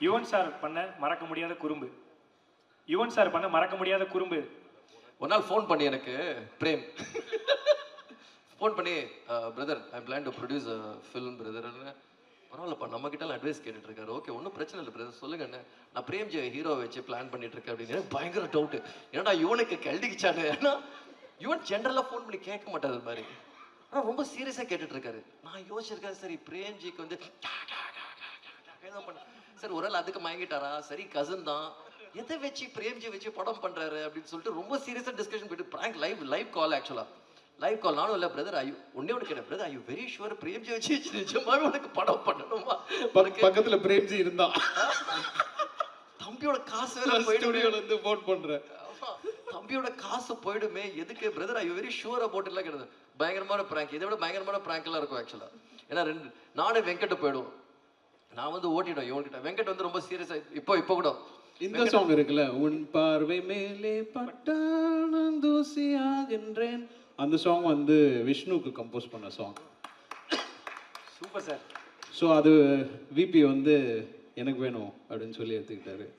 Yuvan sir பண்ண மறக்க முடியாத குறும்பு. யுவன் சார் பண்ண மறக்க முடியாத குறும்பு. ஒரு நாள் ஃபோன் பண்ணி எனக்கு பிரேம் ஃபோன் பண்ணி brother I plan to produce film பிரதர்னு. பரவாயில்லப்பா நம்ம கிட்ட அட்வைஸ் கேட்டுட்டு இருக்காரு. ஓகே ஒன்றும் பிரச்சனை இல்லை பிரதர் சொல்லுங்க என்ன. நான் பிரேம்ஜி ஹீரோ வச்சு பிளான் பண்ணிட்டு இருக்கேன் அப்படின்னு. பயங்கர டவுட்டு. ஏன்னா யுவனுக்கு கழட்டிக்கிச்சானு. ஏன்னா யுவன் ஜென்ரலாக ஃபோன் பண்ணி கேட்க மாட்டார் அது மாதிரி. ஆனால் ரொம்ப சீரியஸாக கேட்டுட்டு இருக்காரு. நான் யோசிச்சிருக்கேன் சரி பிரேம்ஜிக்கு வந்து சார் ஒரு நாள் அதுக்கு மயங்கிட்டாரா. சரி கசன் தான் எதை வச்சு பிரேம்ஜி வச்சு படம் பண்றாரு அப்படின்னு சொல்லிட்டு ரொம்ப சீரியஸாக டிஸ்கஷன் போயிட்டு பிராங்க் லைவ் கால் ஆக்சுவலாக லைவ் கால். நானும் இல்லை பிரதர் ஐயோ ஒன்னே ஒன்று கேட்டேன் பிரதர் ஐயோ வெரி ஷுவர் பிரேம்ஜி வச்சு நிஜமாவே உனக்கு படம் பண்ணணுமா. பக்கத்துல பிரேம்ஜி இருந்தா தம்பியோட காசு வேற போயிடுமே வந்து போன் பண்றேன். தம்பியோட காசு போயிடுமே எதுக்கு பிரதர் ஐயோ வெரி ஷுவர் அபவுட் எல்லாம் கிடையாது. பயங்கரமான பிராங்க். இதை விட பயங்கரமான பிராங்க் எல்லாம் இருக்கும் ஆக்சுவலா. ஏன்னா நானே வெங்கட் போயிடுவோம். நான் வந்து ஓட்டிடுவேன் இவன்கிட்ட. வெங்கட் வந்து ரொம்ப சீரியஸா இப்போ கூட இந்த சாங் இருக்குல்ல உன் பார்வை மேலே பட்டான் தூசியாகின்றேன். அந்த சாங் வந்து விஷ்ணுக்கு கம்போஸ் பண்ண சாங். Super sir. ஸோ அது விபி வந்து எனக்கு வேணும் அப்படின்னு சொல்லி எடுத்துக்கிட்டாரு.